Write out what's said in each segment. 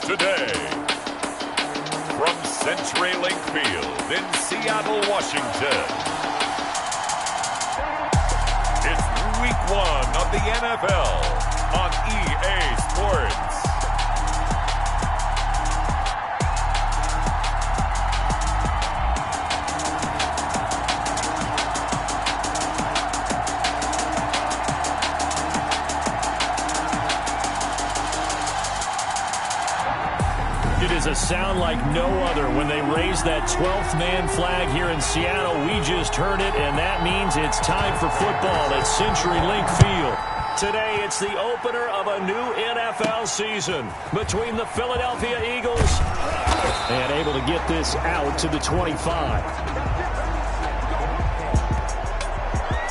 today. From CenturyLink Field in Seattle, Washington. It's Week 1 of the NFL on EA Sports. It is a sound like no other when they raise that 12th man flag here in Seattle. We just heard it, and that means it's time for football at CenturyLink Field. Today, it's the opener of a new NFL season between the Philadelphia Eagles and able to get this out to the 25.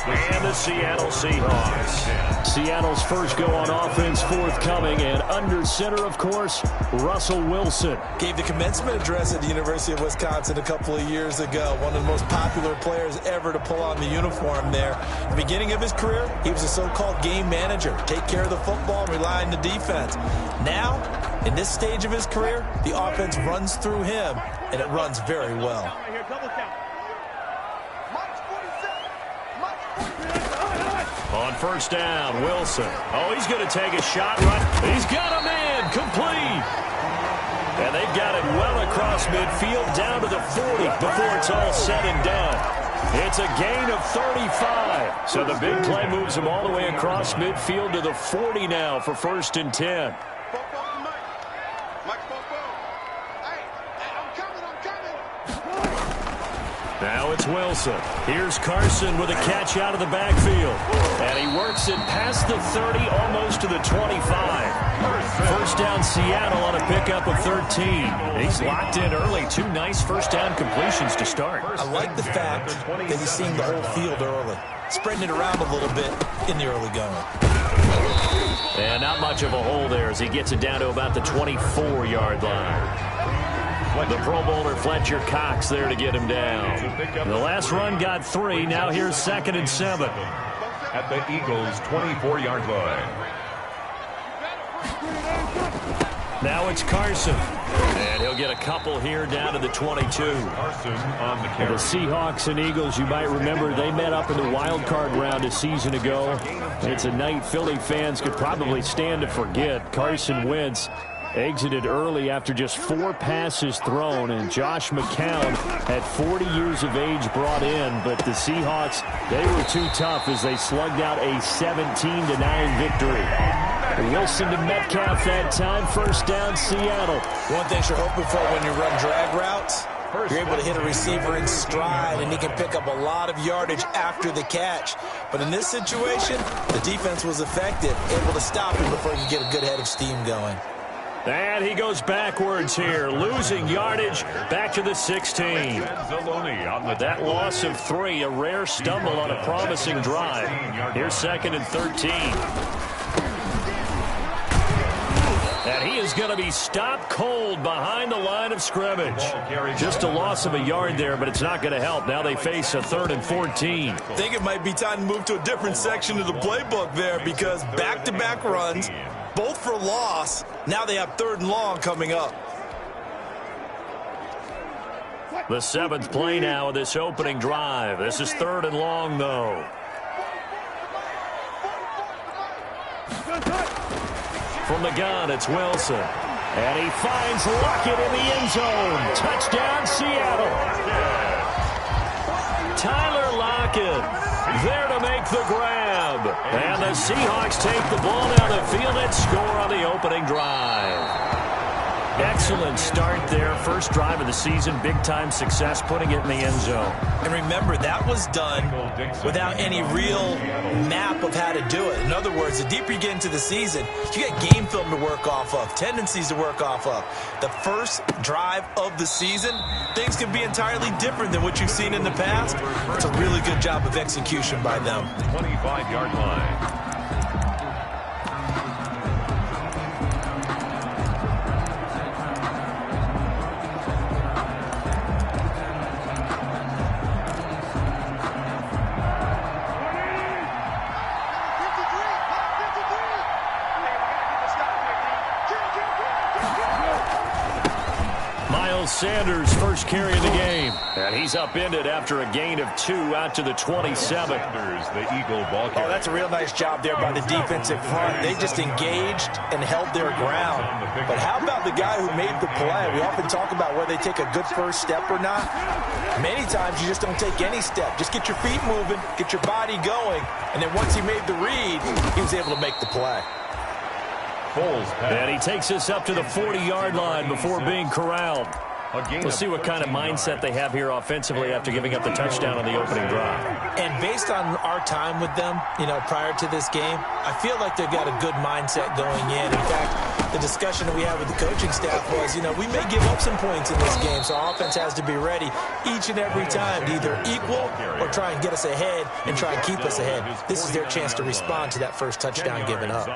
And the Seattle Seahawks. Seattle's first go on offense forthcoming, and under center, of course, Russell Wilson. Gave the commencement address at the University of Wisconsin a couple of years ago. One of the most popular players ever to pull on the uniform there. At the beginning of his career, he was a so-called game manager. Take care of the football and rely on the defense. Now, in this stage of his career, the offense runs through him, and it runs very well. On first down, Wilson. Oh, he's going to take a shot. Right. He's got him in. Complete. And they've got it well across midfield down to the 40 before it's all said and done. It's a gain of 35. So the big play moves him all the way across midfield to the 40 now for 1st and 10. Now it's Wilson. Here's Carson with a catch out of the backfield. And he works it past the 30, almost to the 25. First down Seattle on a pickup of 13. He's locked in early. 2 nice first down completions to start. I like the fact that he's seeing the whole field early. Spreading it around a little bit in the early going. And not much of a hole there as he gets it down to about the 24-yard line. The Pro Bowler Fletcher Cox there to get him down. The last run got 3. Now here's 2nd and 7. At the Eagles' 24-yard line. Now it's Carson. And he'll get a couple here down to the 22. Carson on the carry. The Seahawks and Eagles, you might remember, they met up in the wild card round a season ago. It's a night Philly fans could probably stand to forget. Carson Wentz exited early after just 4 passes thrown, and Josh McCown at 40 years of age brought in, but the Seahawks, they were too tough as they slugged out a 17-9 victory. Wilson to Metcalf that time, first down Seattle. One thing you're hoping for when you run drag routes, you're able to hit a receiver in stride, and he can pick up a lot of yardage after the catch. But in this situation, the defense was effective, able to stop him before he could get a good head of steam going. And he goes backwards here, losing yardage back to the 16. That loss of 3, a rare stumble on a promising drive. Here's 2nd and 13. And he is going to be stopped cold behind the line of scrimmage. Just a loss of a yard there, but it's not going to help. Now they face a 3rd and 14. I think it might be time to move to a different section of the playbook there, because back-to-back runs, both for loss. Now they have 3rd and long coming up. The 7th play now of this opening drive. This is 3rd and long, though. From the gun, it's Wilson. And he finds Lockett in the end zone. Touchdown, Seattle. Tyler Lockett there to make the grab. And the Seahawks take the ball down the field and score on the opening drive. Excellent start there. First drive of the season. Big-time success putting it in the end zone. And remember, that was done without any real map of how to do it. In other words, the deeper you get into the season, you get game film to work off of, tendencies to work off of. The first drive of the season, things can be entirely different than what you've seen in the past. It's a really good job of execution by them. 25-yard line. Miles Sanders, first carry of the game. And he's upended after a gain of 2 out to the 27. Sanders, the Eagle ball carrier. Oh, that's a real nice job there by the defensive front. They just engaged and held their ground. But how about the guy who made the play? We often talk about whether they take a good first step or not. Many times you just don't take any step. Just get your feet moving, get your body going, and then once he made the read, he was able to make the play. And he takes us up to the 40-yard line before being corralled. We'll see what kind of mindset they have here offensively after giving up the touchdown on the opening drive. And based on our time with them, prior to this game, I feel like they've got a good mindset going in. In fact, the discussion that we had with the coaching staff was, we may give up some points in this game, so our offense has to be ready each and every time to either equal or try and get us ahead and try and keep us ahead. This is their chance to respond to that first touchdown given up.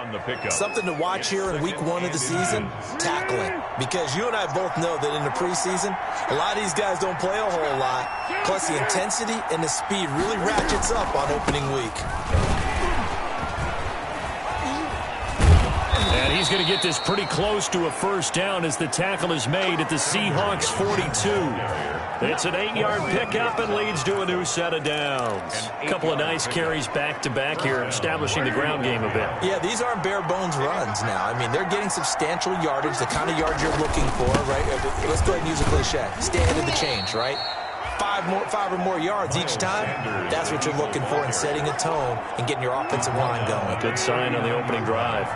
Something to watch here in week 1 of the season, tackling. Because you and I both know that in the preseason, a lot of these guys don't play a whole lot. Plus, the intensity and the speed really ratchets up on opening week. And he's going to get this pretty close to a first down as the tackle is made at the Seahawks 42. It's an 8-yard pickup and leads to a new set of downs. A couple of nice carries back-to-back here, establishing the ground game a bit. Yeah, these aren't bare-bones runs now. I mean, they're getting substantial yardage, the kind of yards you're looking for, right? Let's go ahead and use a cliche. Stand in the change, right? 5 or more yards each time. That's what you're looking for in setting a tone and getting your offensive line going. Good sign on the opening drive.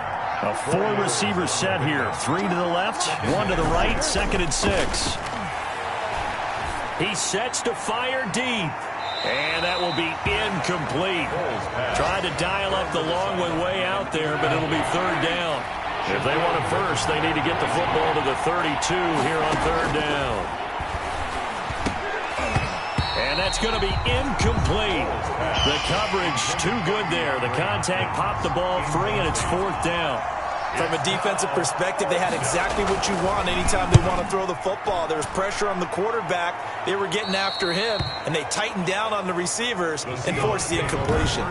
A 4-receiver set here. 3 to the left, 1 to the right, 2nd and 6. He sets to fire deep. And that will be incomplete. Tried to dial up the long way out there, but it'll be 3rd down. If they want it first, they need to get the football to the 32 here on 3rd down. And that's going to be incomplete. The coverage too good there. The contact popped the ball free, and it's 4th down. From a defensive perspective, they had exactly what you want anytime they want to throw the football. There was pressure on the quarterback. They were getting after him, and they tightened down on the receivers and forced the incompletion.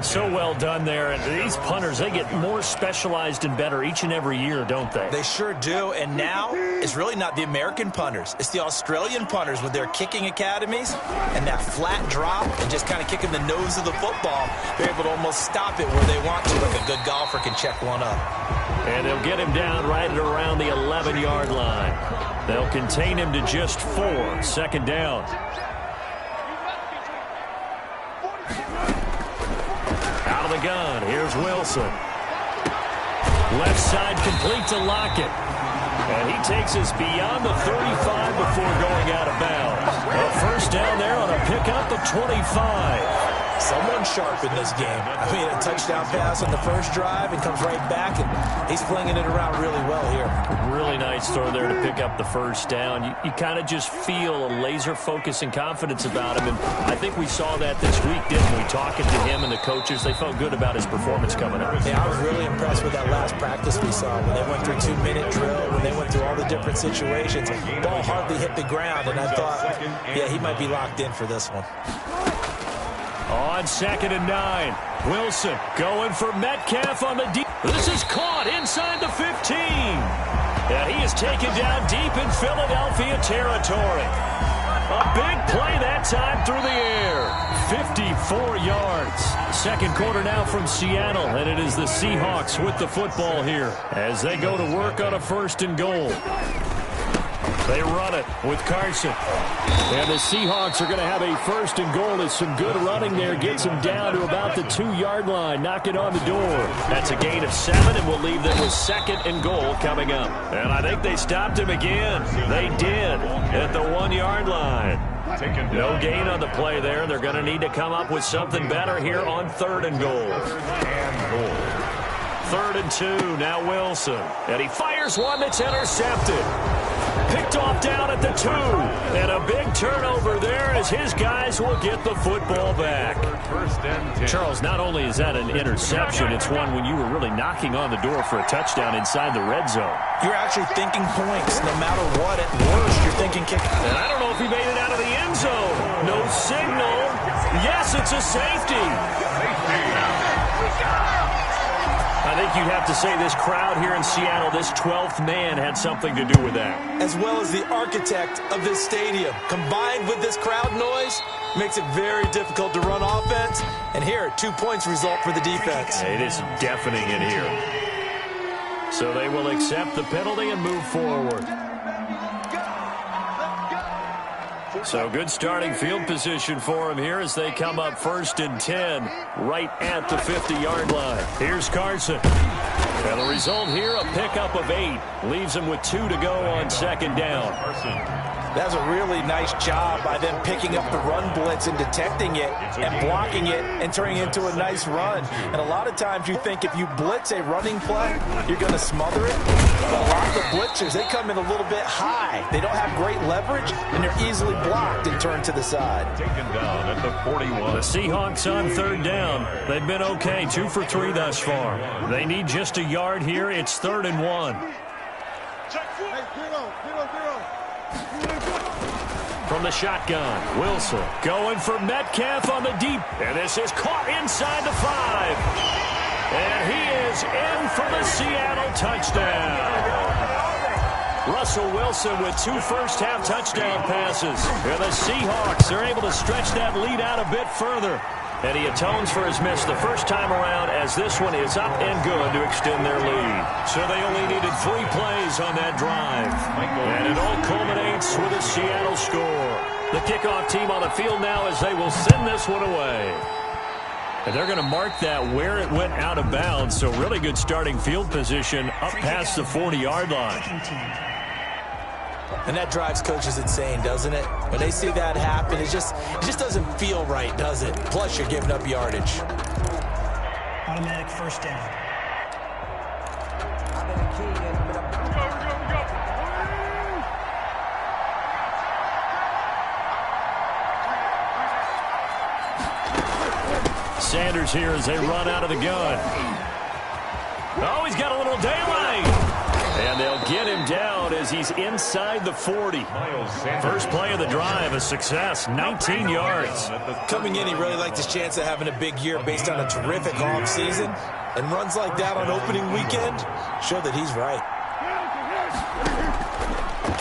So well done there. And these punters, they get more specialized and better each and every year, don't they? They sure do. And now it's really not the American punters. It's the Australian punters with their kicking academies and that flat drop and just kind of kicking the nose of the football. They're able to almost stop it where they want to, like a good golfer can check one up. And they'll get him down right at around the 11-yard line. They'll contain him to just 4. 2nd down. Out of the gun. Here's Wilson. Left side complete to Lockett. And he takes us beyond the 35 before going out of bounds. A first down there on a pickup of 25. Someone sharp in this game. I mean, a touchdown pass on the first drive and comes right back, and he's flinging it around really well here. Really nice throw there to pick up the first down. You kind of just feel a laser focus and confidence about him, and I think we saw that this week, didn't we? Talking to him and the coaches, they felt good about his performance coming up. Yeah, I was really impressed with that last practice we saw when they went through 2-minute drill, when they went through all the different situations. Ball hardly hit the ground, and I thought, yeah, he might be locked in for this one. On 2nd and 9, Wilson going for Metcalf on the deep. This is caught inside the 15. And he is taken down deep in Philadelphia territory. A big play that time through the air. 54 yards. 2nd quarter now from Seattle, and it is the Seahawks with the football here as they go to work on a 1st and goal. They run it with Carson. And the Seahawks are going to have a 1st and goal as some good running there gets them down to about the 2-yard line. Knock it on the door. That's a gain of 7, and we'll leave them with 2nd and goal coming up. And I think they stopped him again. They did at the 1-yard line. No gain on the play there. They're going to need to come up with something better here on 3rd and goal. 3rd and 2, now Wilson. And he fires one that's intercepted. Picked off down at the 2. And a big turnover there as his guys will get the football back. Charles, not only is that an interception, it's one when you were really knocking on the door for a touchdown inside the red zone. You're actually thinking points no matter what. At worst, you're thinking kick. And I don't know if he made it out of the end zone. No signal. Yes, it's a safety. A think you'd have to say this crowd here in Seattle, this 12th man, had something to do with that. As well as the architect of this stadium, combined with this crowd noise, makes it very difficult to run offense. And here, 2 points result for the defense. It is deafening in here. So they will accept the penalty and move forward. So good starting field position for him here as they come up 1st and 10 right at the 50-yard line. Here's Carson. And the result here, a pickup of 8. Leaves him with 2 to go on 2nd down. That's a really nice job by them picking up the run blitz and detecting it and blocking it and turning it into a nice run. And a lot of times you think if you blitz a running play, you're going to smother it. But a lot of the blitzers, they come in a little bit high. They don't have great leverage, and they're easily blocked and turned to the side. Taken down at the 41. The Seahawks on 3rd down. They've been okay, 2 for 3 thus far. They need just a yard here. It's 3rd and 1. From the shotgun, Wilson going for Metcalf on the deep. And this is caught inside the 5. And he is in for the Seattle touchdown. Russell Wilson with 2 first-half touchdown passes. And the Seahawks are able to stretch that lead out a bit further. And he atones for his miss the first time around as this one is up and good to extend their lead. So they only needed 3 plays on that drive. And it all culminates with a Seattle score. The kickoff team on the field now as they will send this one away. And they're going to mark that where it went out of bounds. So really good starting field position up past the 40-yard line. And that drives coaches insane, doesn't it? When they see that happen, it just doesn't feel right, does it? Plus, you're giving up yardage. Automatic first down. Sanders here as they run out of the gun. Oh, he's got a little daylight. And they'll get him down as he's inside the 40. First play of the drive, a success, 19 yards. Coming in, he really liked his chance of having a big year based on a terrific offseason. And runs like that on opening weekend show that he's right.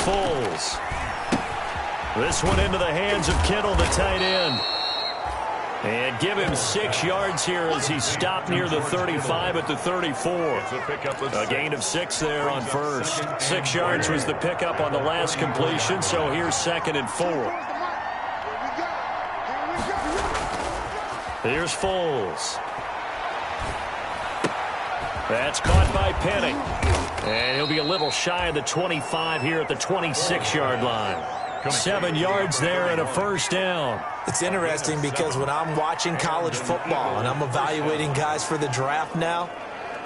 Foles. This one into the hands of Kittle, the tight end. And give him 6 yards here as he stopped near the 35 at the 34. A gain of 6 there on first. 6 yards was the pickup on the last completion, so here's 2nd and 4. Here's Foles. That's caught by Penny. And he'll be a little shy of the 25 here at the 26-yard line. 7 yards there and a first down. It's interesting because when I'm watching college football and I'm evaluating guys for the draft now,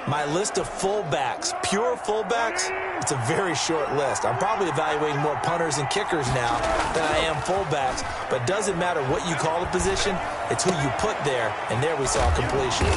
my list of fullbacks, pure fullbacks, it's a very short list. I'm probably evaluating more punters and kickers now than I am fullbacks, but it doesn't matter what you call the position, it's who you put there, and there we saw completion.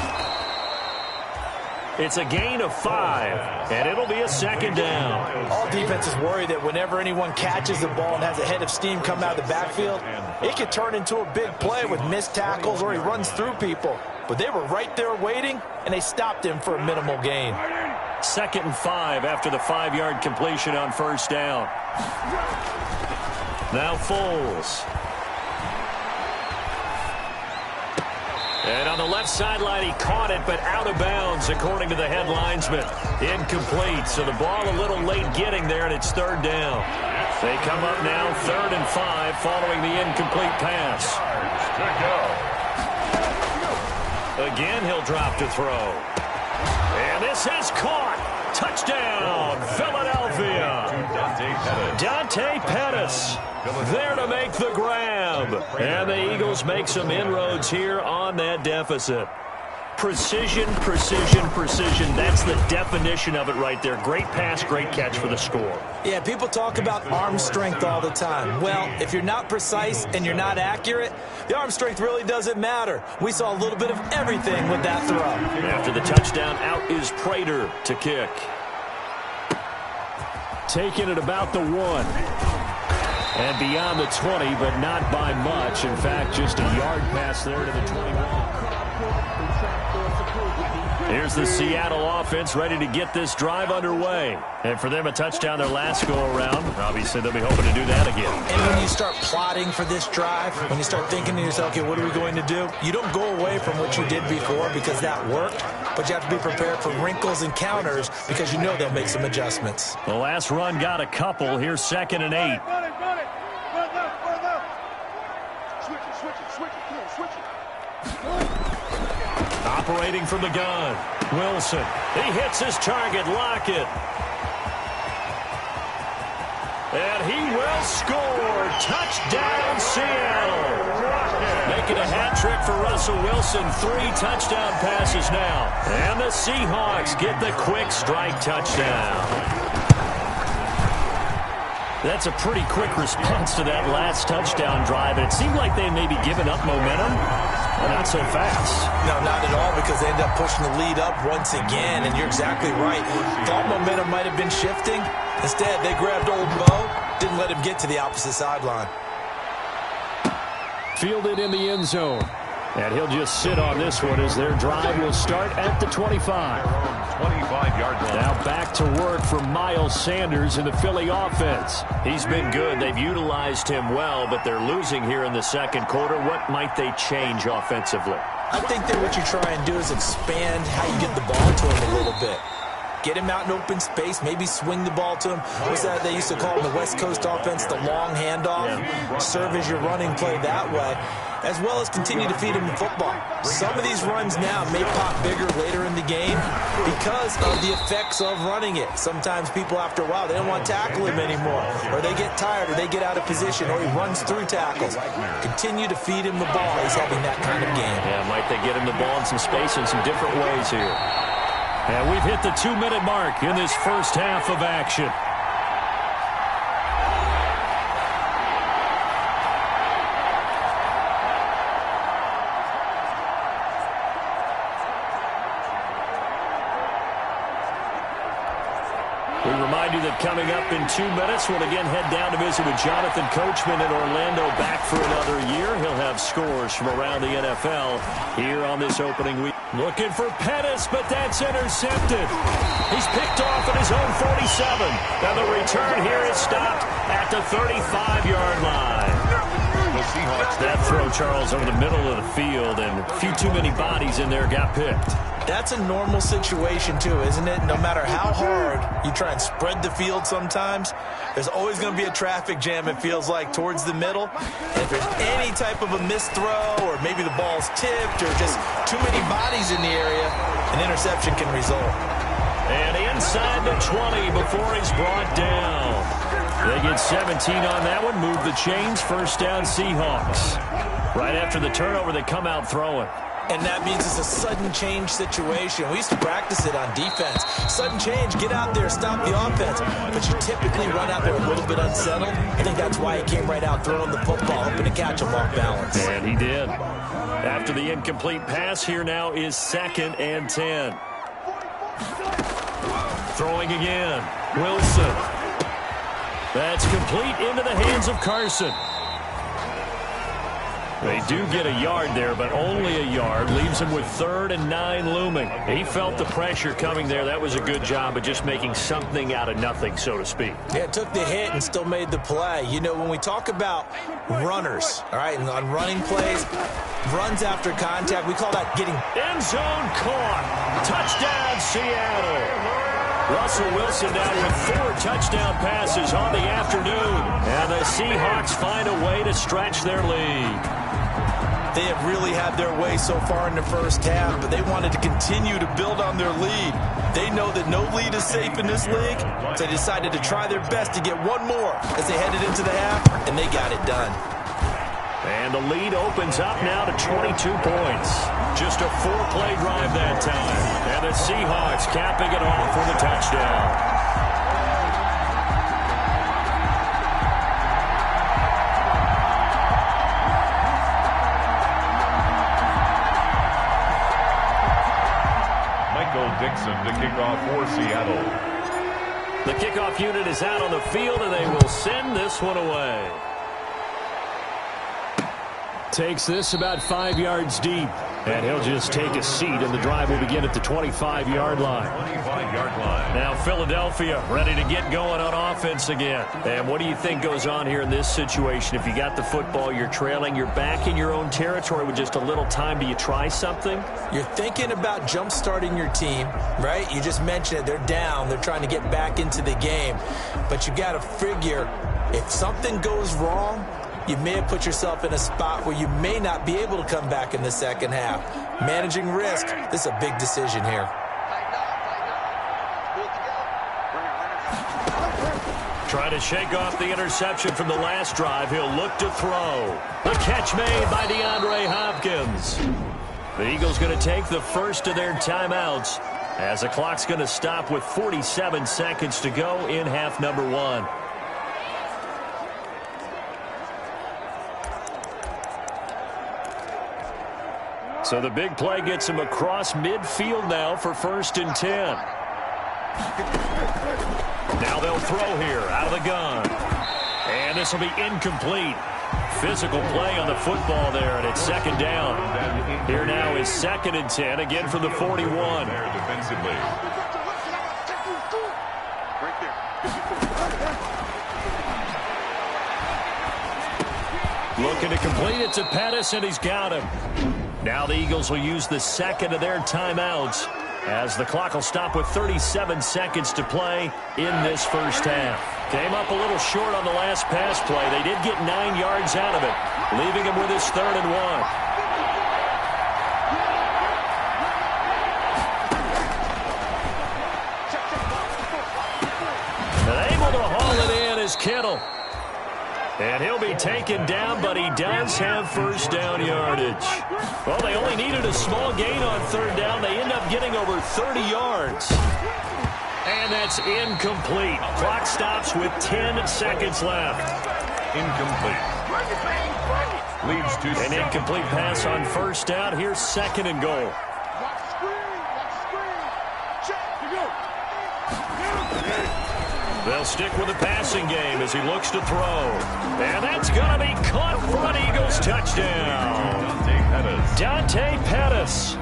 It's a gain of 5, and it'll be a 2nd down. All defenses worry that whenever anyone catches the ball and has a head of steam come out of the backfield, it could turn into a big play with missed tackles or he runs through people. But they were right there waiting, and they stopped him for a minimal gain. 2nd and 5 after the 5-yard completion on first down. Now Foles. And on the left sideline, he caught it, but out of bounds, according to the head linesman. Incomplete, so the ball a little late getting there, and it's 3rd down. They come up now 3rd and 5 following the incomplete pass. Again, he'll drop to throw. And this is caught. Touchdown, Philadelphia. Dante Pettis there to make the grab. And the Eagles make some inroads here on that deficit. Precision, precision, precision. That's the definition of it right there. Great pass, great catch for the score. Yeah, people talk about arm strength all the time. Well, if you're not precise and you're not accurate, the arm strength really doesn't matter. We saw a little bit of everything with that throw. After the touchdown, out is Prater to kick. Taking it about the 1. And beyond the 20, but not by much. In fact, just a yard pass there to the 21. Here's the Seattle offense ready to get this drive underway. And for them, a touchdown their last go-around. Obviously, they'll be hoping to do that again. And when you start plotting for this drive, when you start thinking to yourself, okay, what are we going to do? You don't go away from what you did before because that worked, but you have to be prepared for wrinkles and counters because you know they'll make some adjustments. The last run got a couple. Here's 2nd and 8. Operating from the gun. Wilson. He hits his target. Lockett. And he will score. Touchdown, Seattle. Making a hat trick for Russell Wilson. 3 touchdown passes now. And the Seahawks get the quick strike touchdown. That's a pretty quick response to that last touchdown drive. And it seemed like they may be giving up momentum. Well, not so fast. No, not at all, because they ended up pushing the lead up once again. And you're exactly right. Thought momentum might have been shifting. Instead, they grabbed old Mo. Didn't let him get to the opposite sideline. Fielded in the end zone. And he'll just sit on this one as their drive will start at the 25. 25-yard line. Now back to work for Miles Sanders in the Philly offense. He's been good. They've utilized him well, but they're losing here in the second quarter. What might they change offensively? I think that what you try and do is expand how you get the ball to him a little bit. Get him out in open space, maybe swing the ball to him. What's that they used to call in the West Coast offense, the long handoff? Yeah. Serve as your running play that way, as well as continue to feed him the football. Some of these runs now may pop bigger later in the game because of the effects of running it. Sometimes people, after a while, they don't want to tackle him anymore, or they get tired, or they get out of position, or he runs through tackles. Continue to feed him the ball. He's having that kind of game. Yeah, might they get him the ball in some space in some different ways here. And we've hit the 2-minute mark in this first half of action. We remind you that coming up in 2 minutes, we'll again head down to visit with Jonathan Coachman in Orlando, back for another year. He'll have scores from around the NFL here on this opening week. Looking for Pettis, but that's intercepted. He's picked off at his own 47. Now the return here is stopped at the 35-yard line. The Seahawks. That throw, Charles, over the middle of the field, and a few too many bodies in there got picked. That's a normal situation, too, isn't it? No matter how hard you try and spread the field sometimes, there's always going to be a traffic jam, it feels like, towards the middle. And if there's any type of a missed throw, or maybe the ball's tipped, or just too many bodies in the area, an interception can result. And inside the 20 before he's brought down. They get 17 on that one, move the chains, first down Seahawks. Right after the turnover, they come out throwing. And that means it's a sudden change situation. We used to practice it on defense. Sudden change, get out there, stop the offense. But you typically run out there a little bit unsettled. I think that's why he came right out throwing the football, hoping to catch him off balance. And he did. After the incomplete pass, here now is 2nd and 10. Throwing again. Wilson. That's complete into the hands of Carson. They do get a yard there, but only a yard. Leaves him with 3rd and 9 looming. He felt the pressure coming there. That was a good job of just making something out of nothing, so to speak. Yeah, took the hit and still made the play. You know, when we talk about runners, all right, and on running plays, runs after contact, we call that getting end zone caught. Touchdown, Seattle. Russell Wilson now with 4 touchdown passes on the afternoon. And the Seahawks find a way to stretch their lead. They have really had their way so far in the first half, but they wanted to continue to build on their lead. They know that no lead is safe in this league, so they decided to try their best to get one more as they headed into the half, and they got it done. And the lead opens up now to 22 points. Just a 4-play drive that time. And the Seahawks capping it off with a touchdown. Dixon to kick off for Seattle. The kickoff unit is out on the field, and they will send this one away. Takes this about 5 yards deep. And he'll just take a seat, and the drive will begin at the 25-yard line. 25-yard line. Now Philadelphia ready to get going on offense again. And what do you think goes on here in this situation? If you got the football, you're trailing, you're back in your own territory with just a little time. Do you try something? You're thinking about jump-starting your team, right? You just mentioned it. They're down. They're trying to get back into the game. But you got to figure if something goes wrong, you may have put yourself in a spot where you may not be able to come back in the second half. Managing risk, this is a big decision here. Trying to shake off the interception from the last drive. He'll look to throw. The catch made by DeAndre Hopkins. The Eagles going to take the first of their timeouts as the clock's going to stop with 47 seconds to go in half number 1. So the big play gets him across midfield now for 1st and 10. Now they'll throw here out of the gun. And this will be incomplete. Physical play on the football there, and it's 2nd down. Here now is 2nd and 10, again from the 41. Defensively. Looking to complete it to Pettis, and he's got him. Now the Eagles will use the 2nd of their timeouts as the clock will stop with 37 seconds to play in this first half. Came up a little short on the last pass play. They did get 9 yards out of it, leaving him with his 3rd and 1. And able to haul it in is Kittle. And he'll be taken down, but he does have 1st down yardage. Well, they only needed a small gain on 3rd down. They end up getting over 30 yards. And that's incomplete. Clock stops with 10 seconds left. Incomplete. Leads to An incomplete pass on 1st down. Here's 2nd and goal. They'll stick with the passing game as he looks to throw. And that's going to be caught for an Eagles touchdown. Dante Pettis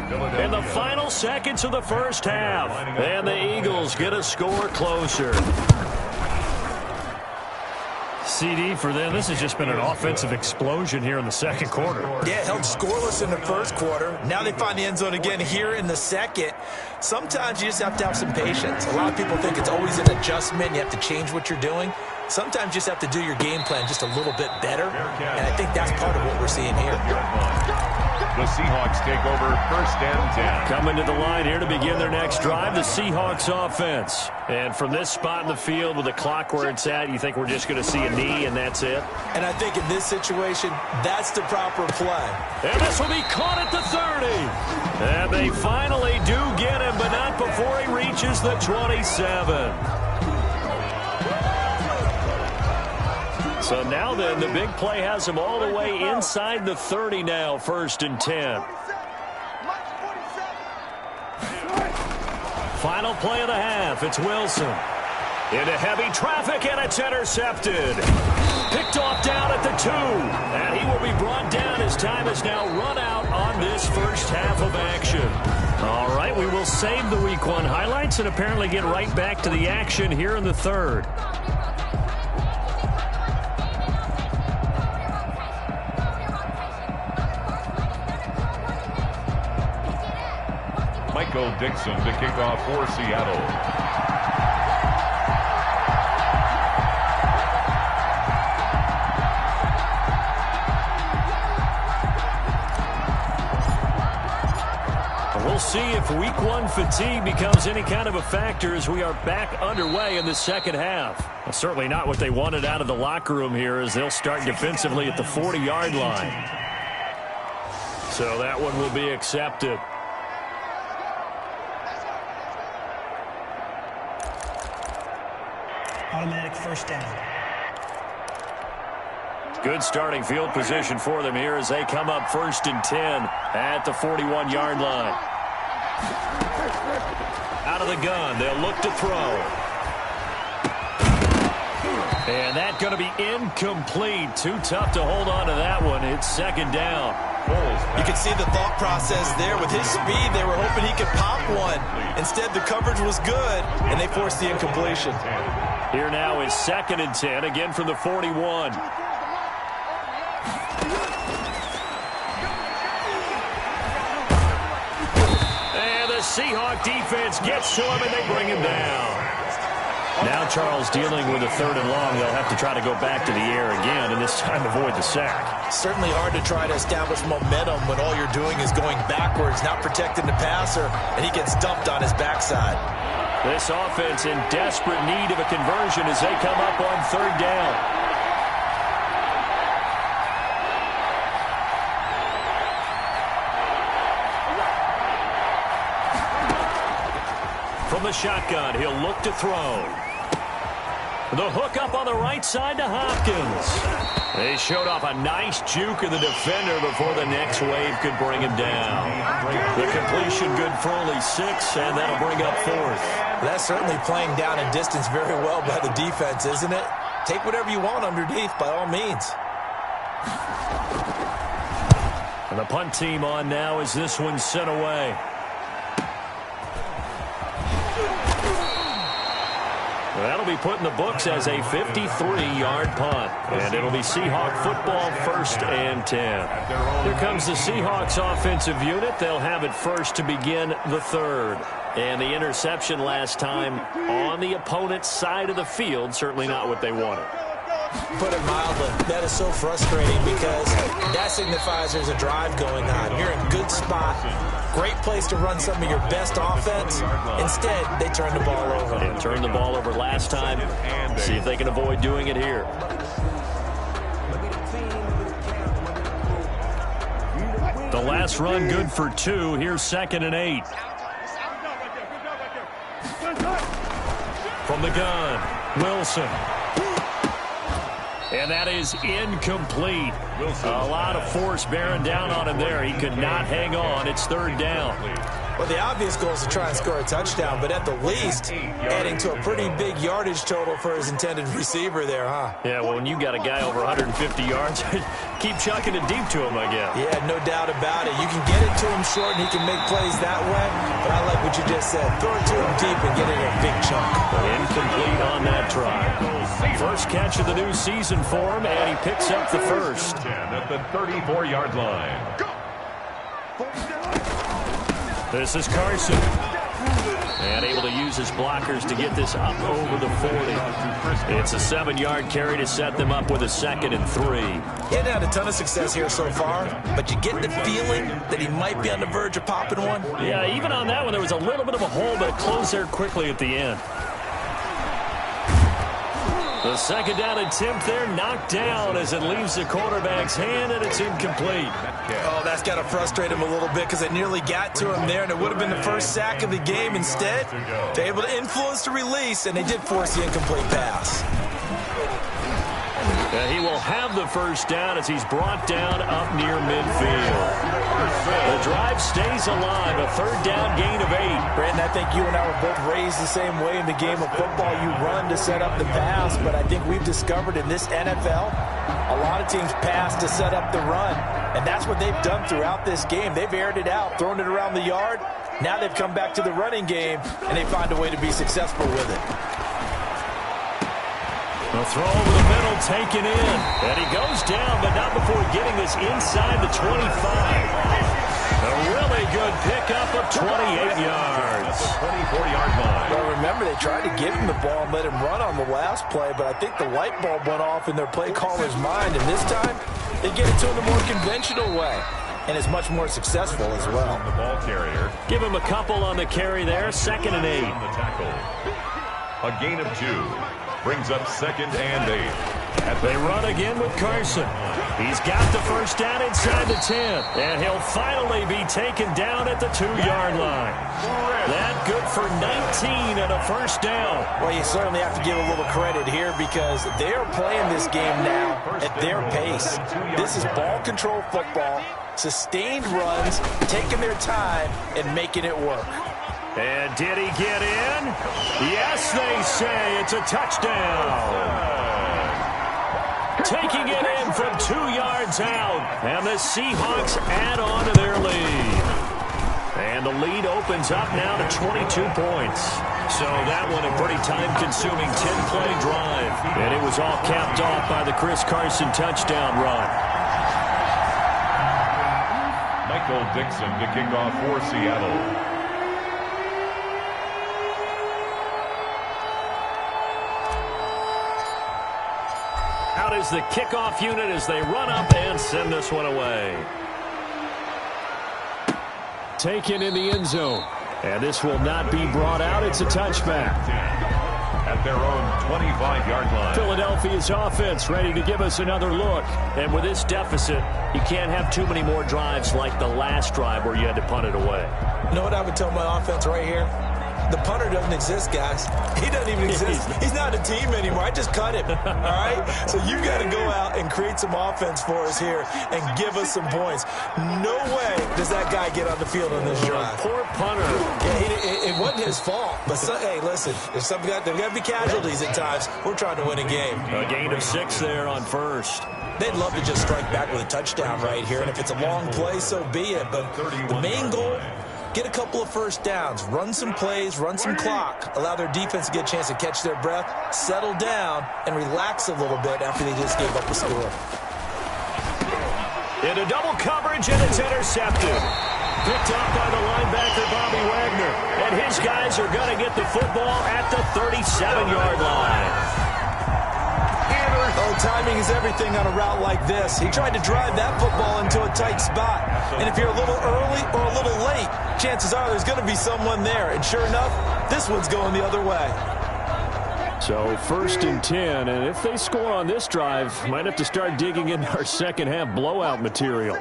in the final seconds of the first half. And the Eagles get a score closer. CD for them. This has just been an offensive explosion here in the 2nd quarter. Yeah, held scoreless in the 1st quarter. Now they find the end zone again here in the 2nd. Sometimes you just have to have some patience. A lot of people think it's always an adjustment. You have to change what you're doing. Sometimes you just have to do your game plan just a little bit better. And I think that's part of what we're seeing here. The Seahawks take over 1st and 10. Coming to the line here to begin their next drive, the Seahawks offense. And from this spot in the field with the clock where it's at, you think we're just going to see a knee and that's it? And I think in this situation, that's the proper play. And this will be caught at the 30. And they finally do get him, but not before he reaches the 27. So now then, the big play has him all the way inside the 30 now, 1st and 10. Final play of the half, it's Wilson. Into heavy traffic, and it's intercepted. Picked off down at the 2. And he will be brought down as time has now run out on this first half of action. All right, we will save the Week 1 highlights and apparently get right back to the action here in the 3rd. Michael Dixon to kick off for Seattle. We'll see if Week 1 fatigue becomes any kind of a factor as we are back underway in the 2nd half. Well, certainly not what they wanted out of the locker room here as they'll start defensively at the 40-yard line. So that one will be accepted. Automatic 1st down. Good starting field position for them here as they come up 1st and 10 at the 41-yard line. Out of the gun, they'll look to throw. And that's going to be incomplete. Too tough to hold on to that one. It's second down. You can see the thought process there. With his speed, they were hoping he could pop one. Instead, the coverage was good, and they forced the incompletion. Here now is 2nd and 10, again from the 41. And the Seahawk defense gets to him, and they bring him down. Now Charles dealing with a 3rd and long. They'll have to try to go back to the air again, and this time avoid the sack. Certainly hard to try to establish momentum when all you're doing is going backwards, not protecting the passer, and he gets dumped on his backside. This offense in desperate need of a conversion as they come up on 3rd down. From the shotgun, he'll look to throw. The hook up on the right side to Hopkins. They showed off a nice juke of the defender before the next wave could bring him down. The completion good for only 6, and that'll bring up 4th. That's certainly playing down in distance very well by the defense, isn't it? Take whatever you want underneath, by all means. And the punt team on now as this one's sent away. That'll be put in the books as a 53-yard punt. And it'll be Seahawk football, 1st and 10. Here comes the Seahawks offensive unit. They'll have it first to begin the 3rd. And the interception last time on the opponent's side of the field, certainly not what they wanted. Put it mildly, that is so frustrating because that signifies there's a drive going on. You're in good spot. Great place to run some of your best offense. Instead, they turn the ball over. They turned the ball over last time. See if they can avoid doing it here. The last run good for 2. Here's 2nd and 8. From the gun, Wilson. And that is incomplete. A lot of force bearing down on him there. He could not hang on. It's 3rd down. Well, the obvious goal is to try and score a touchdown, but at the least, adding to a pretty big yardage total for his intended receiver there, huh? Yeah, well, when you got a guy over 150 yards, keep chucking it deep to him, I guess. Yeah, no doubt about it. You can get it to him short, and he can make plays that way, but I like what you just said. Throw it to him deep and get it in a big chunk. Incomplete on that try. First catch of the new season for him, and he picks up the first. At the 34-yard line. This is Carson. And able to use his blockers to get this up over the 40. It's a 7-yard carry to set them up with a 2nd and 3. He hasn't had a ton of success here so far, but you get the feeling that he might be on the verge of popping one. Yeah, even on that one, there was a little bit of a hole, but it closed there quickly at the end. The 2nd down attempt there knocked down as it leaves the quarterback's hand, and it's incomplete. Oh, that's got to frustrate him a little bit because it nearly got to him there, and it would have been the first sack of the game. Instead, they're able to influence the release, and they did force the incomplete pass. He will have the first down as he's brought down up near midfield. The drive stays alive, a 3rd down gain of 8. Brandon, I think you and I were both raised the same way in the game of football. You run to set up the pass, but I think we've discovered in this NFL, a lot of teams pass to set up the run, and that's what they've done throughout this game. They've aired it out, thrown it around the yard. Now they've come back to the running game, and they find a way to be successful with it. The throw over the middle, taken in. And he goes down, but not before getting this inside the 25. A really good pickup of 28 yards. 24-yard line. Well, remember, they tried to give him the ball and let him run on the last play, but I think the light bulb went off in their play caller's mind, and this time they get it to him the more conventional way. And is much more successful as well. The ball carrier. Give him a couple on the carry there, 2nd and 8. On the tackle. A gain of 2. Brings up 2nd and 8. They run again with Carson. He's got the first down inside the 10. And he'll finally be taken down at the 2-yard line. That good for 19 and a first down. Well, you certainly have to give a little credit here because they're playing this game now at their pace. This is ball control football, sustained runs, taking their time and making it work. And did he get in? Yes, they say it's a touchdown. Taking it in from 2 yards out. And the Seahawks add on to their lead. And the lead opens up now to 22 points. So that one a pretty time-consuming 10-play drive. And it was all capped off by the Chris Carson touchdown run. Michael Dixon to kick off for Seattle. Out is the kickoff unit as they run up and send this one away. Taken in the end zone. And this will not be brought out. It's a touchback. At their own 25-yard line. Philadelphia's offense ready to give us another look. And with this deficit, you can't have too many more drives like the last drive where you had to punt it away. You know what I would tell my offense right here? The punter doesn't exist, guys. He doesn't even exist. He's not a team anymore. I just cut him, all right? So you got to go out and create some offense for us here and give us some points. No way does that guy get on the field on this drive. Poor punter. Yeah, it wasn't his fault. But, hey, listen, there's got to be casualties at times. We're trying to win a game. A gain of 6 there on first. They'd love to just strike back with a touchdown right here. And if it's a long play, so be it. But the main goal, get a couple of first downs, run some plays, run some clock, allow their defense to get a chance to catch their breath, settle down, and relax a little bit after they just gave up a score. Into double coverage, and it's intercepted. Picked up by the linebacker, Bobby Wagner. And his guys are going to get the football at the 37-yard line. Oh, timing is everything on a route like this. He tried to drive that football into a tight spot. And if you're a little early or a little late, chances are there's going to be someone there. And sure enough, this one's going the other way. So 1st and 10, and if they score on this drive, might have to start digging into our second-half blowout material.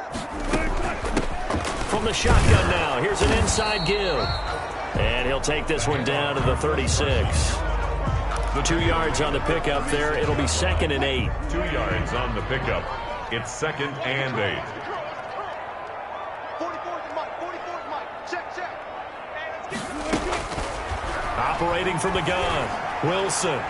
From the shotgun now, here's an inside give. And he'll take this one down to the 36. The 2 yards on the pickup there. It'll be 2nd and 8. 2 yards on the pickup. It's 2nd and 8. Operating from the gun, Wilson.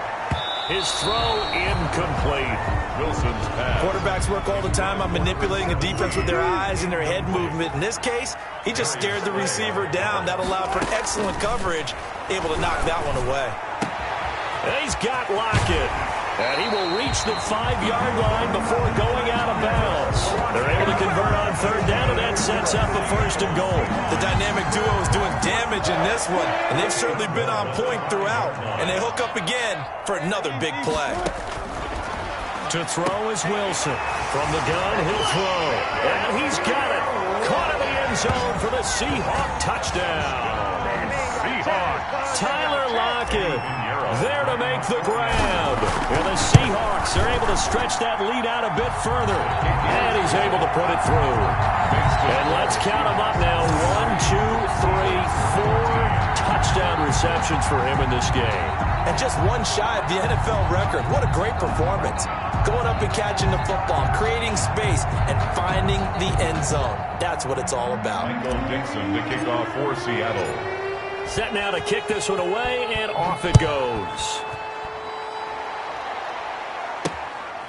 His throw incomplete. Wilson's pass. Quarterbacks work all the time on manipulating the defense with their eyes and their head movement. In this case, he just stared the receiver down. That allowed for excellent coverage, able to knock that one away. And he's got Lockett. And he will reach the 5-yard line before going out of bounds. They're able to convert on 3rd down, and that sets up a 1st and goal. The dynamic duo is doing damage in this one, and they've certainly been on point throughout. And they hook up again for another big play. To throw is Wilson. From the gun, he'll throw. And he's got it. Caught in the end zone for the Seahawk touchdown. Tyler Lockett there to make the grab. And the Seahawks are able to stretch that lead out a bit further. And he's able to put it through. And let's count them up now. 1, 2, 3, 4 touchdown receptions for him in this game. And just one shy of the NFL record. What a great performance. Going up and catching the football, creating space, and finding the end zone. That's what it's all about. Michael Dixon to kick off for Seattle. Set now to kick this one away, and off it goes.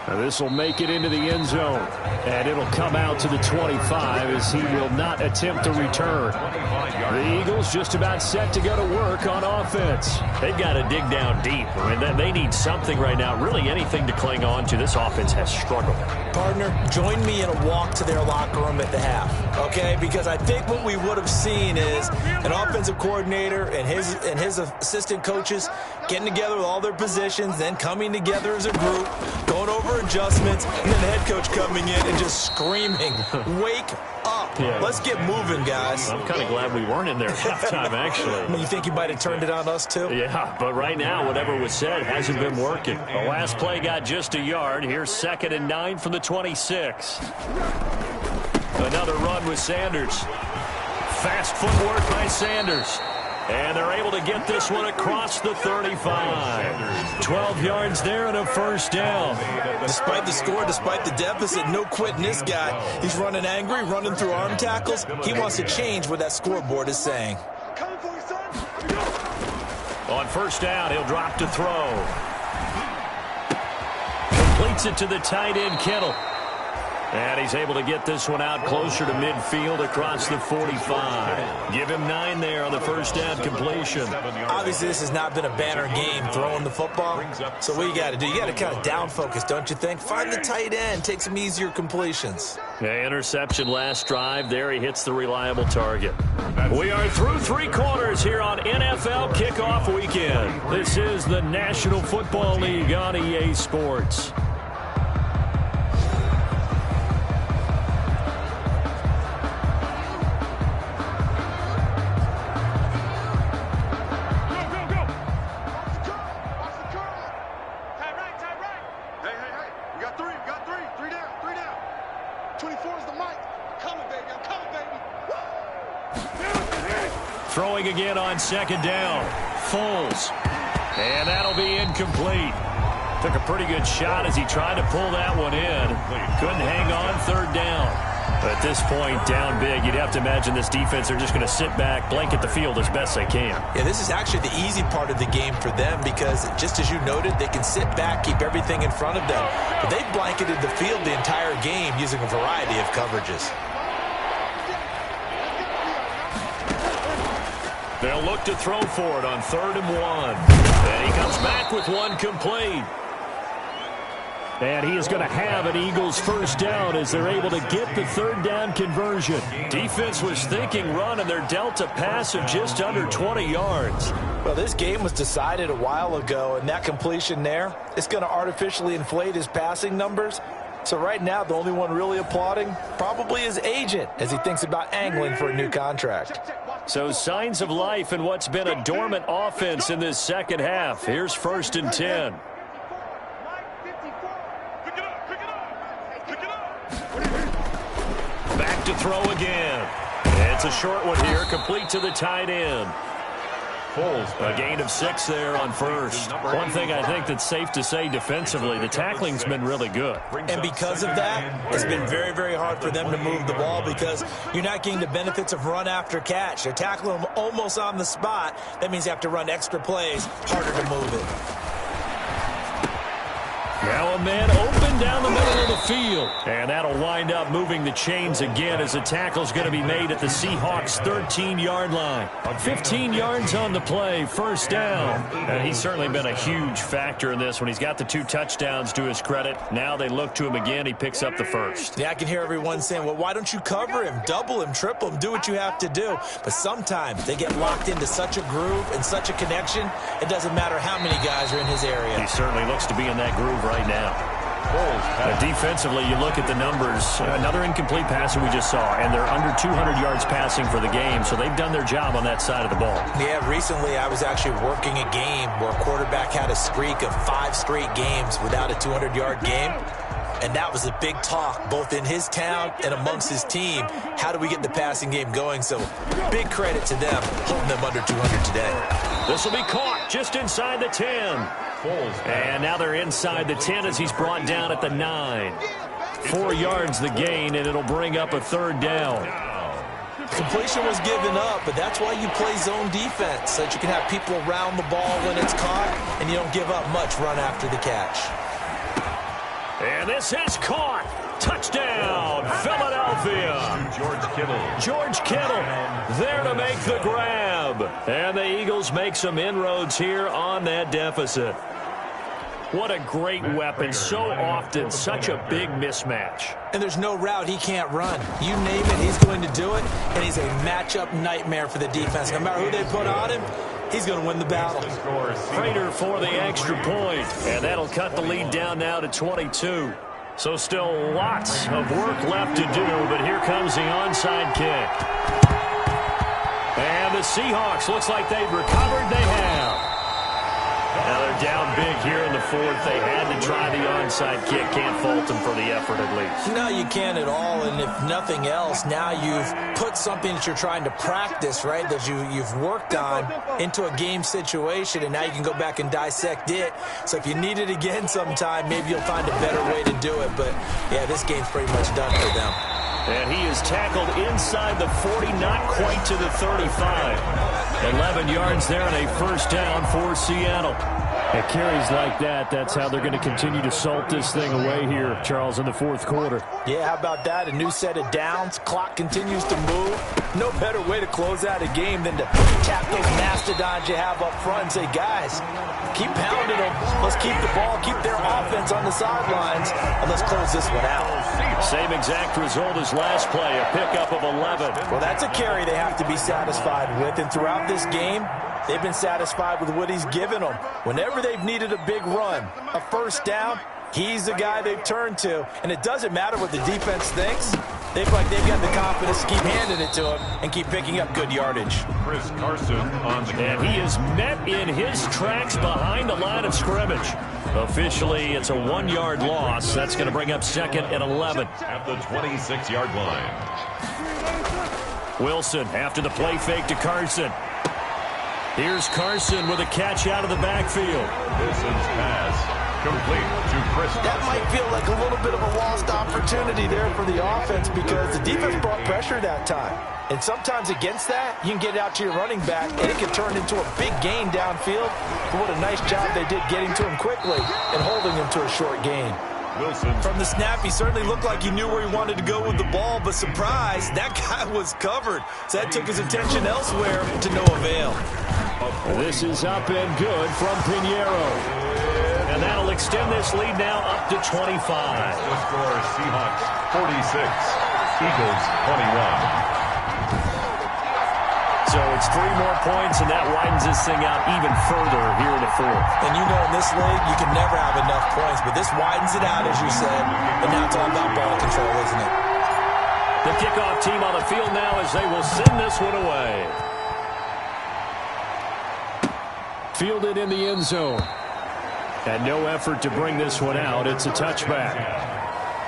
Now this will make it into the end zone, and it'll come out to the 25 as he will not attempt to return. The Eagles just about set to go to work on offense. They've got to dig down deep. I mean, they need something right now, really anything to cling on to. This offense has struggled. Partner, join me in a walk to their locker room at the half, okay? Because I think what we would have seen is an offensive coordinator and his assistant coaches getting together with all their positions, then coming together as a group, going over adjustments, and then the head coach coming in and just screaming, wake up. Yeah. Let's get moving, guys. I'm kind of glad we weren't in there at halftime, actually. I mean, you think you might have turned it on us, too? Yeah, but right now, whatever was said hasn't been working. The last play got just a yard. Here's 2nd and 9 from the 26. Another run with Sanders. Fast footwork by Sanders. And they're able to get this one across the 35. 12 yards there and a 1st down. Despite the score, despite the deficit, no quitting this guy. He's running angry, running through arm tackles. He wants to change what that scoreboard is saying. On 1st down, he'll drop to throw. Completes it to the tight end, Kittle. And he's able to get this one out closer to midfield across the 45. Give him 9 there on the first down completion. Obviously, this has not been a banner game throwing the football. So what you got to do, you got to kind of down focus, don't you think? Find the tight end, take some easier completions. Yeah, interception last drive. There he hits the reliable target. We are through 3 quarters here on NFL Kickoff Weekend. This is the National Football League on EA Sports. Throwing again on second down. Foles. And that'll be incomplete. Took a pretty good shot as he tried to pull that one in. Couldn't hang on third down. But at this point, down big, you'd have to imagine this defense are just going to sit back, blanket the field as best they can. Yeah, this is actually the easy part of the game for them because, just as you noted, they can sit back, keep everything in front of them. But they've blanketed the field the entire game using a variety of coverages. They'll look to throw for it on 3rd and 1. And he comes back with one complete. And he is going to have an Eagles first down as they're able to get the 3rd down conversion. Defense was thinking run, and they're dealt a pass of just under 20 yards. Well, this game was decided a while ago, and that completion there, it's going to artificially inflate his passing numbers. So right now, the only one really applauding probably his agent as he thinks about angling for a new contract. So signs of life in what's been a dormant offense in this second half. Here's 1st and 10. Back to throw again. It's a short one here, complete to the tight end. A gain of 6 there on first. One thing I think that's safe to say defensively, the tackling's been really good. And because of that, it's been very, very hard for them to move the ball because you're not getting the benefits of run after catch. They're tackling them almost on the spot. That means you have to run extra plays, harder to move it. Now a man open down the middle of the field. And that'll wind up moving the chains again as the tackle's going to be made at the Seahawks' 13-yard line. 15 yards on the play, first down. And he's certainly been a huge factor in this when he's got the 2 touchdowns to his credit. Now they look to him again. He picks up the first. Yeah, I can hear everyone saying, well, why don't you cover him, double him, triple him, do what you have to do. But sometimes they get locked into such a groove and such a connection, it doesn't matter how many guys are in his area. He certainly looks to be in that groove right now. Defensively, you look at the numbers. Another incomplete pass that we just saw, and they're under 200 yards passing for the game, so they've done their job on that side of the ball. Yeah, recently I was actually working a game where a quarterback had a streak of 5 straight games without a 200-yard game. And that was a big talk, both in his town and amongst his team. How do we get the passing game going? So big credit to them, holding them under 200 today. This will be caught just inside the 10. And now they're inside the 10 as he's brought down at the 9. 4 yards the gain, and it'll bring up a 3rd down. Completion was given up, but that's why you play zone defense, so that you can have people around the ball when it's caught, and you don't give up much run after the catch. And this is caught. Touchdown, Philadelphia. George Kittle there to make the grab. And the Eagles make some inroads here on that deficit. What a great weapon. So often, such a big mismatch. And there's no route he can't run. You name it, he's going to do it. And he's a matchup nightmare for the defense. No matter who they put on him, he's going to win the battle. Prater for the extra point. And that'll cut the lead down now to 22. So still lots of work left to do, but here comes the onside kick. And the Seahawks, looks like they've recovered. They have. Now they're down big here in the 4th. They had to try the onside kick. Can't fault them for the effort at least. No, you can't at all. And if nothing else, now you've put something that you're trying to practice, right, that you've worked on into a game situation, and now you can go back and dissect it. So if you need it again sometime, maybe you'll find a better way to do it. But, yeah, this game's pretty much done for them. And he is tackled inside the 40, not quite to the 35. 11 yards there and a first down for Seattle. At carries like that, that's how they're going to continue to salt this thing away here, Charles, in the fourth quarter. Yeah, how about that? A new set of downs. Clock continues to move. No better way to close out a game than to tap those mastodons you have up front and say, guys, keep pounding them. Let's keep the ball, keep their offense on the sidelines, and let's close this one out. Same exact result as last play, a pickup of 11. Well, that's a carry they have to be satisfied with, and throughout this game, they've been satisfied with what he's given them. Whenever they've needed a big run, a first down, he's the guy they've turned to. And it doesn't matter what the defense thinks. They feel like they've got the confidence to keep handing it to him and keep picking up good yardage. Chris Carson on the And he is met in his tracks behind the line of scrimmage. Officially, it's a 1-yard loss. That's going to bring up 2nd and 11. At the 26-yard line. Wilson after the play fake to Carson. Here's Carson with a catch out of the backfield. Wilson's pass complete to Chris Carson. That might feel like a little bit of a lost opportunity there for the offense because the defense brought pressure that time. And sometimes against that, you can get out to your running back, and it can turn into a big gain downfield. But what a nice job they did getting to him quickly and holding him to a short gain. Wilson. From the snap, he certainly looked like he knew where he wanted to go with the ball, but surprise, that guy was covered. So that took his attention elsewhere to no avail. This is up and good from Pinheiro. And that'll extend this lead now up to 25. The score, Seahawks 46, Eagles 21. So it's 3 more points, and that widens this thing out even further here in the fourth. And you know in this league, you can never have enough points, but this widens it out, as you said. And now it's all about ball control, isn't it? The kickoff team on the field now as they will send this one away. Fielded in the end zone. And no effort to bring this one out. It's a touchback.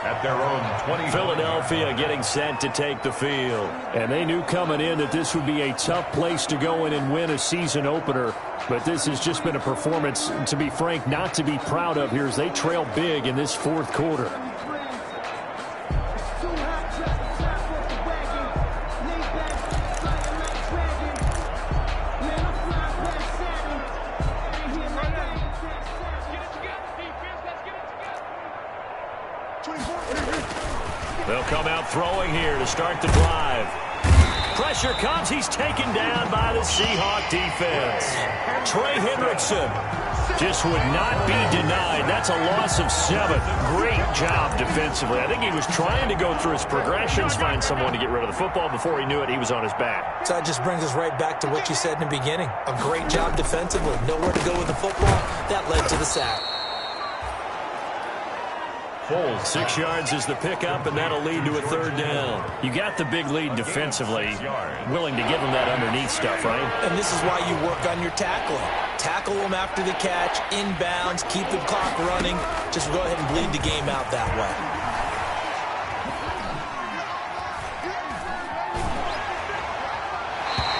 At their own 20. Philadelphia getting set to take the field. And they knew coming in that this would be a tough place to go in and win a season opener. But this has just been a performance, to be frank, not to be proud of here as they trail big in this fourth quarter. They'll come out throwing here to start the drive. Pressure comes. He's taken down by the Seahawk defense. Trey Hendrickson just would not be denied. That's a loss of 7. Great job defensively. I think he was trying to go through his progressions, find someone to get rid of the football. Before he knew it, he was on his back. So that just brings us right back to what you said in the beginning. A great job defensively. Nowhere to go with the football. That led to the sack. 6 yards is the pickup, and that'll lead to a 3rd down. You got the big lead defensively. Willing to give them that underneath stuff, right? And this is why you work on your tackling. Tackle them after the catch, inbounds, keep the clock running. Just go ahead and bleed the game out that way.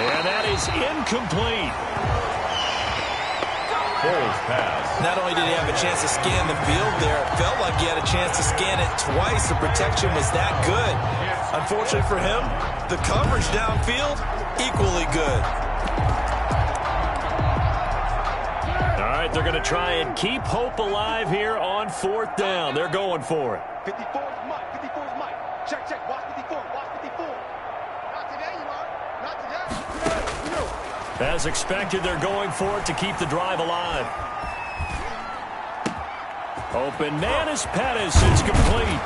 And that is incomplete. Pass. Not only did he have a chance to scan the field there, it felt like he had a chance to scan it twice. The protection was that good. Unfortunately for him, the coverage downfield, equally good. All right, they're going to try and keep hope alive here on 4th down. They're going for it. 54 is Mike. 54 is Mike. Check, check. Watch 54. Watch 54. Not today, you are. Not today. As expected, they're going for it to keep the drive alive. Open man is Pettis. It's complete.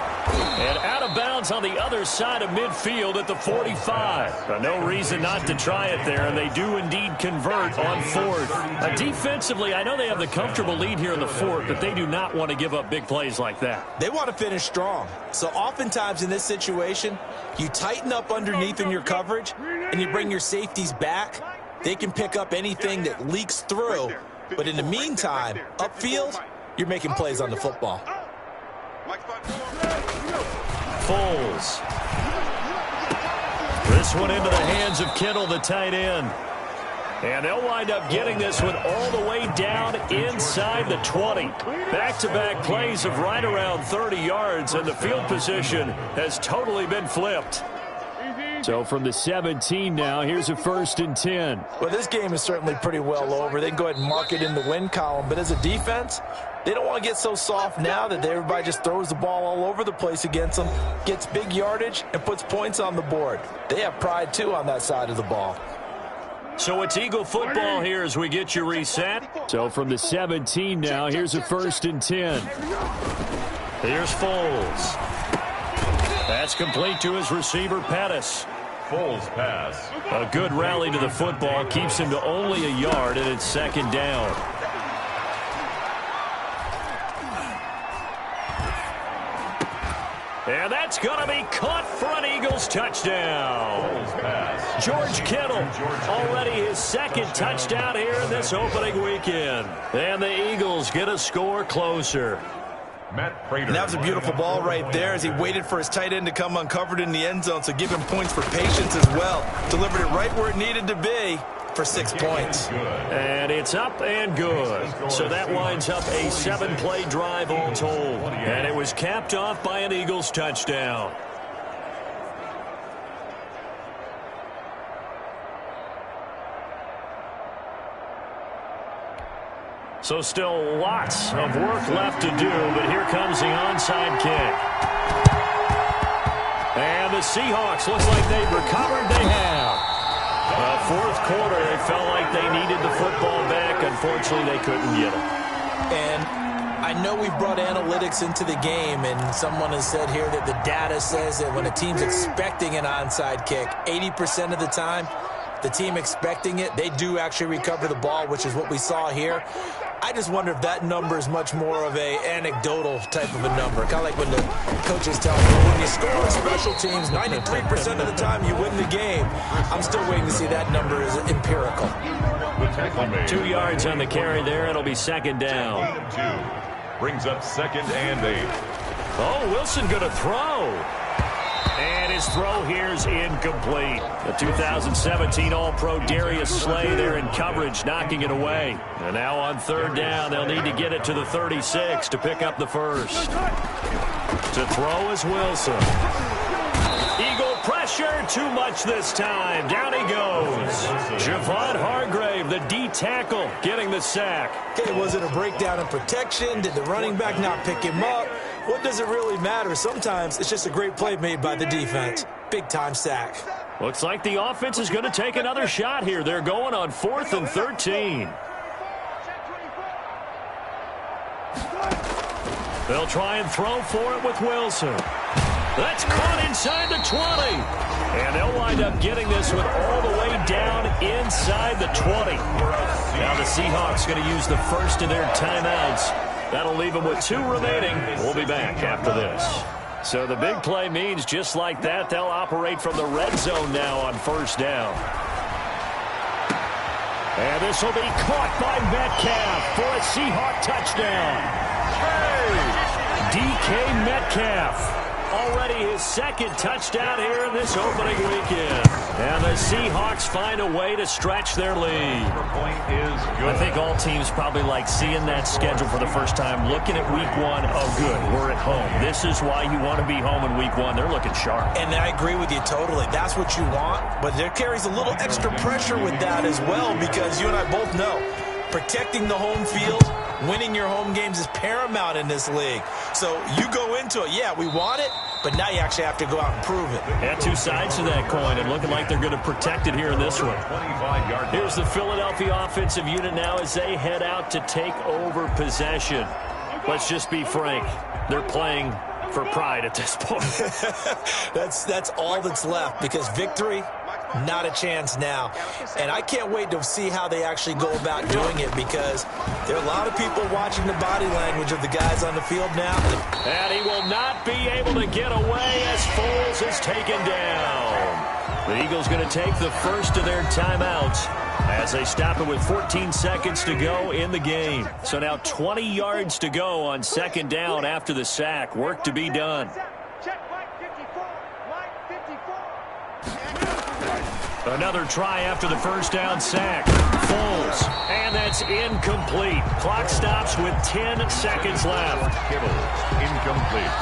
And out of bounds on the other side of midfield at the 45. No reason not to try it there, and they do indeed convert on 4th. Defensively, I know they have the comfortable lead here in the 4th, but they do not want to give up big plays like that. They want to finish strong. So oftentimes in this situation, you tighten up underneath in your coverage, and you bring your safeties back. They can pick up anything that leaks through. But in the meantime, upfield, you're making plays on the football. Foles. This one into the hands of Kittle, the tight end. And they'll wind up getting this one all the way down inside the 20. Back-to-back plays of right around 30 yards, and the field position has totally been flipped. So from the 17 now, here's a 1st and 10. Well, this game is certainly pretty well over. They can go ahead and mark it in the win column. But as a defense, they don't want to get so soft now that everybody just throws the ball all over the place against them, gets big yardage, and puts points on the board. They have pride, too, on that side of the ball. So it's Eagle football here as we get you reset. So from the 17 now, here's a 1st and 10. Here's Foles. That's complete to his receiver, Pettis. Foles pass. A good rally to the football keeps him to only a yard, and it's 2nd down. And that's going to be caught for an Eagles touchdown. George Kittle, already his 2nd touchdown here in this opening weekend. And the Eagles get a score closer. And that was a beautiful ball right there as he waited for his tight end to come uncovered in the end zone, so give him points for patience as well. Delivered it right where it needed to be for 6 points. And it's up and good. So that winds up a 7-play drive all told. And it was capped off by an Eagles touchdown. So still lots of work left to do, but here comes the onside kick. And the Seahawks looks like they've recovered. They have. 4th quarter, they felt like they needed the football back. Unfortunately, they couldn't get it. And I know we've brought analytics into the game, and someone has said here that the data says that when a team's expecting an onside kick, 80% of the time, the team expecting it, they do actually recover the ball, which is what we saw here. I just wonder if that number is much more of a anecdotal type of a number. Kind of like when the coaches tell me, when you score on special teams, 93% of the time you win the game. I'm still waiting to see that number is empirical. 2 yards on the carry there. It'll be 2nd down. Brings up 2nd and 8. Oh, Wilson going to throw. And his throw here is incomplete. The 2017 All-Pro Darius Slay there in coverage, knocking it away. And now on 3rd down, they'll need to get it to the 36 to pick up the 1st. To throw is Wilson. Eagle pressure, too much this time. Down he goes. Javon Hargrave, the D tackle, getting the sack. Okay, was it a breakdown in protection? Did the running back not pick him up? What does it really matter? Sometimes it's just a great play made by the defense. Big-time sack. Looks like the offense is going to take another shot here. They're going on 4th and 13. They'll try and throw for it with Wilson. That's caught inside the 20. And they'll wind up getting this one all the way down inside the 20. Now the Seahawks going to use the first of their timeouts. That'll leave them with 2 remaining. We'll be back after this. So the big play means just like that, they'll operate from the red zone now on 1st down. And this will be caught by Metcalf for a Seahawk touchdown. DK Metcalf. Already his 2nd touchdown here in this opening weekend. And the Seahawks find a way to stretch their lead. I think all teams probably like seeing that schedule for the first time, looking at week 1. Oh, good, we're at home. This is why you want to be home in week 1. They're looking sharp. And I agree with you totally. That's what you want. But there carries a little extra pressure with that as well, because you and I both know protecting the home field, winning your home games is paramount in this league. So you go into it, yeah, we want it, but now you actually have to go out and prove it. Yeah, 2 sides to that coin, and looking like they're going to protect it here in this one. Here's the Philadelphia offensive unit now as they head out to take over possession. Let's just be frank. They're playing for pride at this point. That's all that's left, because victory, not a chance now. And I can't wait to see how they actually go about doing it, because there are a lot of people watching the body language of the guys on the field now. And he will not be able to get away as Foles is taken down. The Eagles going to take the first of their timeouts as they stop it with 14 seconds to go in the game. So now 20 yards to go on 2nd down after the sack. Work to be done. Another try after the 1st down sack. Foles. And that's incomplete. Clock stops with 10 seconds left. Incomplete.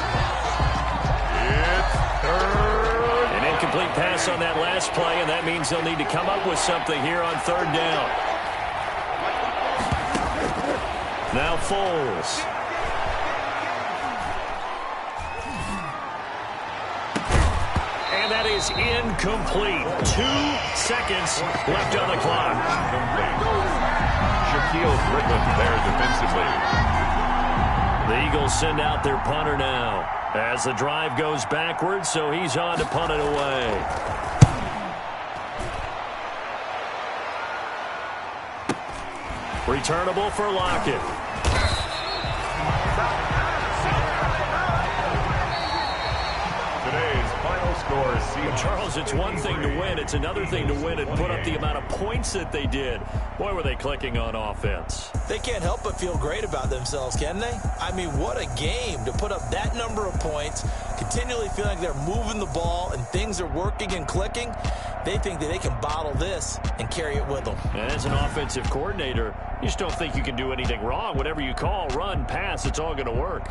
It's 3rd. And Incomplete pass on that last play, and that means they'll need to come up with something here on third down. Now Foles. And that is incomplete. 2 seconds left on the clock. Shaquille Griffin there defensively. The Eagles send out their punter now as the drive goes backwards, so he's on to punt it away. Returnable for Lockett. Today's final score is Seahawks. Charles, it's one thing to win. It's another thing to win and put up the amount of points that they did. Boy, were they clicking on offense. They can't help but feel great about themselves, can they? I mean, what a game to put up that number of points, continually feeling like they're moving the ball and things are working and clicking. They think that they can bottle this and carry it with them. And as an offensive coordinator, you just don't think you can do anything wrong. Whatever you call, run, pass, it's all going to work.